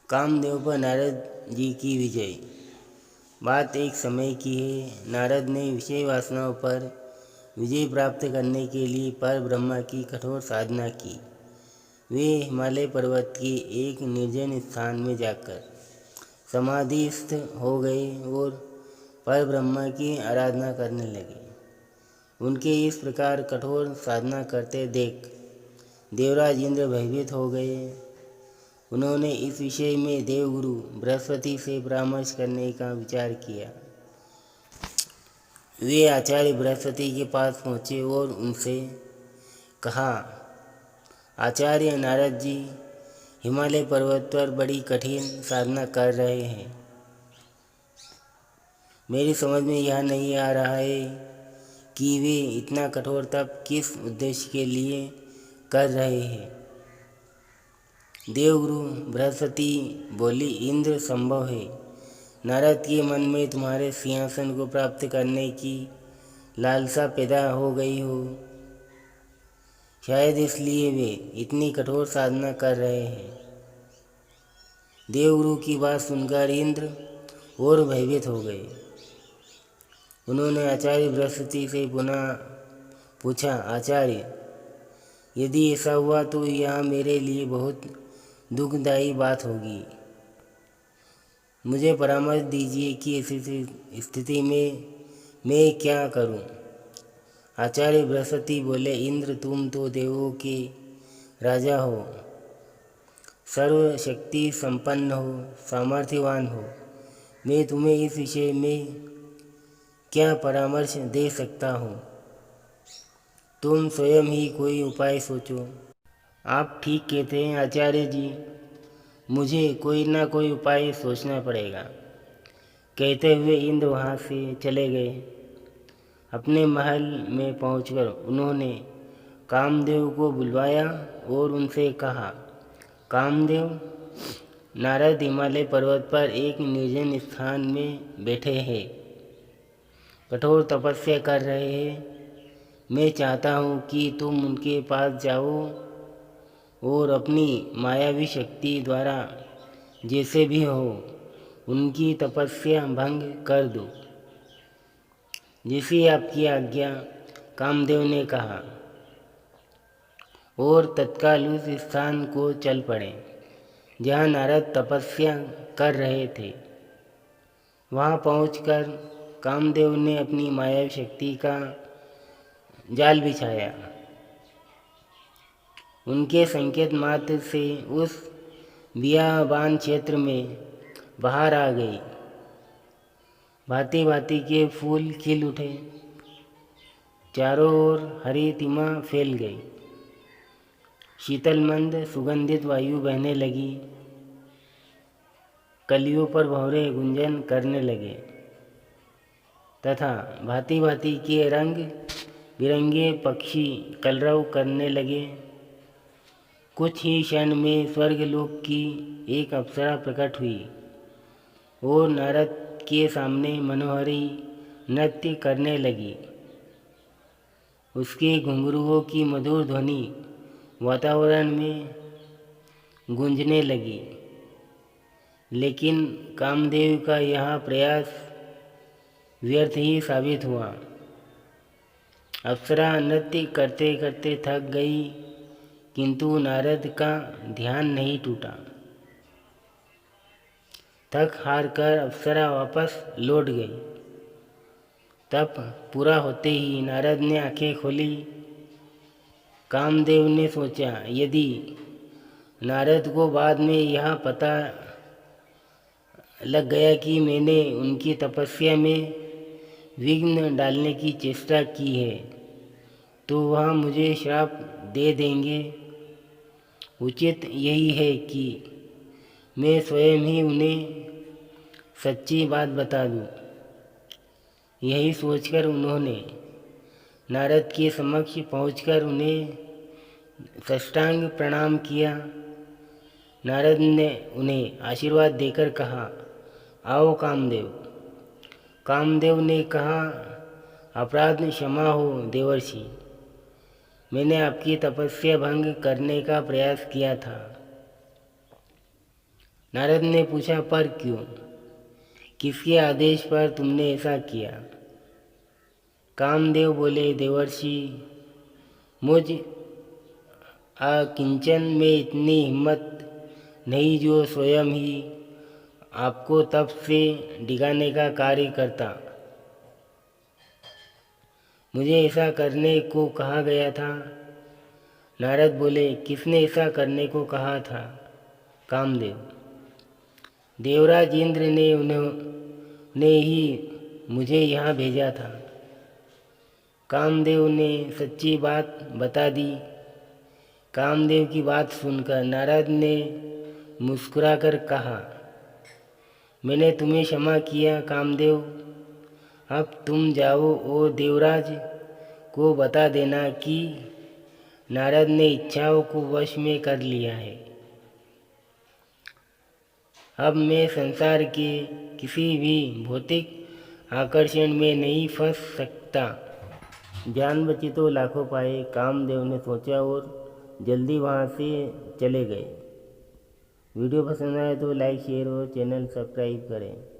कामदेव पर नारद जी की विजय। बात एक समय की है। नारद ने विषय वासनाओं पर विजय प्राप्त करने के लिए पर ब्रह्मा की कठोर साधना की। वे हिमालय पर्वत के एक निर्जन स्थान में जाकर समाधिस्थ हो गए और पर ब्रह्मा की आराधना करने लगे। उनके इस प्रकार कठोर साधना करते देख देवराज इंद्र भयभीत हो गए। उन्होंने इस विषय में देवगुरु बृहस्पति से परामर्श करने का विचार किया। वे आचार्य बृहस्पति के पास पहुँचे और उनसे कहा, आचार्य नारद जी हिमालय पर्वत पर बड़ी कठिन साधना कर रहे हैं। मेरी समझ में यह नहीं आ रहा है कि वे इतना कठोर तप किस उद्देश्य के लिए कर रहे हैं। देवगुरु बृहस्पति बोली, इंद्र, संभव है नारद के मन में तुम्हारे सिंहासन को प्राप्त करने की लालसा पैदा हो गई हो। शायद इसलिए वे इतनी कठोर साधना कर रहे हैं। देवगुरु की बात सुनकर इंद्र और भयभीत हो गए। उन्होंने आचार्य बृहस्पति से पुनः पूछा, आचार्य, यदि ऐसा हुआ तो यह मेरे लिए बहुत दुखदायी बात होगी। मुझे परामर्श दीजिए कि ऐसी स्थिति में मैं क्या करूं। आचार्य बृहस्पति बोले, इंद्र, तुम तो देवों के राजा हो, सर्वशक्ति संपन्न हो, सामर्थ्यवान हो। मैं तुम्हें इस विषय में क्या परामर्श दे सकता हूँ। तुम स्वयं ही कोई उपाय सोचो। आप ठीक कहते हैं आचार्य जी, मुझे कोई ना कोई उपाय सोचना पड़ेगा। कहते हुए इंद्र वहाँ से चले गए। अपने महल में पहुंचकर उन्होंने कामदेव को बुलवाया और उनसे कहा, कामदेव, नारद हिमालय पर्वत पर एक निर्जन स्थान में बैठे हैं, कठोर तपस्या कर रहे हैं। मैं चाहता हूँ कि तुम उनके पास जाओ और अपनी मायावी शक्ति द्वारा जैसे भी हो उनकी तपस्या भंग कर दो। जैसी आपकी आज्ञा, कामदेव ने कहा, और तत्काल उस स्थान को चल पड़े जहाँ नारद तपस्या कर रहे थे। वहाँ पहुंचकर कामदेव ने अपनी मायावी शक्ति का जाल बिछाया। उनके संकेत मात्र से उस बियाबान क्षेत्र में बाहर आ गई। भांति भांति के फूल खिल उठे, चारों ओर हरी तिमा फैल गई, शीतल मंद सुगंधित वायु बहने लगी, कलियों पर भंवरे गुंजन करने लगे तथा भांति भांति के रंग बिरंगे पक्षी कलरव करने लगे। कुछ ही क्षण में स्वर्गलोक की एक अप्सरा प्रकट हुई और नारद के सामने मनोहरी नृत्य करने लगी। उसके घुंघरुओं की मधुर ध्वनि वातावरण में गूंजने लगी। लेकिन कामदेव का यह प्रयास व्यर्थ ही साबित हुआ। अप्सरा नृत्य करते करते थक गई, किंतु नारद का ध्यान नहीं टूटा। थक हार कर अप्सरा वापस लौट गई। तप पूरा होते ही नारद ने आंखें खोली। कामदेव ने सोचा, यदि नारद को बाद में यह पता लग गया कि मैंने उनकी तपस्या में विघ्न डालने की चेष्टा की है तो वह मुझे श्राप दे देंगे। उचित यही है कि मैं स्वयं ही उन्हें सच्ची बात बता दूं। यही सोचकर उन्होंने नारद के समक्ष पहुंचकर उन्हें साष्टांग प्रणाम किया। नारद ने उन्हें आशीर्वाद देकर कहा, आओ कामदेव। कामदेव ने कहा, अपराध क्षमा हो देवर्षि, मैंने आपकी तपस्या भंग करने का प्रयास किया था। नारद ने पूछा, पर क्यों? किसके आदेश पर तुमने ऐसा किया? कामदेव बोले, देवर्षि, मुझ अकिंचन में इतनी हिम्मत नहीं जो स्वयं ही आपको तप से डिगाने का कार्य करता। मुझे ऐसा करने को कहा गया था। नारद बोले, किसने ऐसा करने को कहा था? कामदेव, देवराज इंद्र ने उन्होंने ही मुझे यहाँ भेजा था। कामदेव ने सच्ची बात बता दी। कामदेव की बात सुनकर नारद ने मुस्कुराकर कहा, मैंने तुम्हें क्षमा किया कामदेव। अब तुम जाओ और देवराज को बता देना कि नारद ने इच्छाओं को वश में कर लिया है। अब मैं संसार के किसी भी भौतिक आकर्षण में नहीं फंस सकता। जान बची तो लाखों पाए, कामदेव ने सोचा और जल्दी वहाँ से चले गए। वीडियो पसंद आए तो लाइक, शेयर और चैनल सब्सक्राइब करें।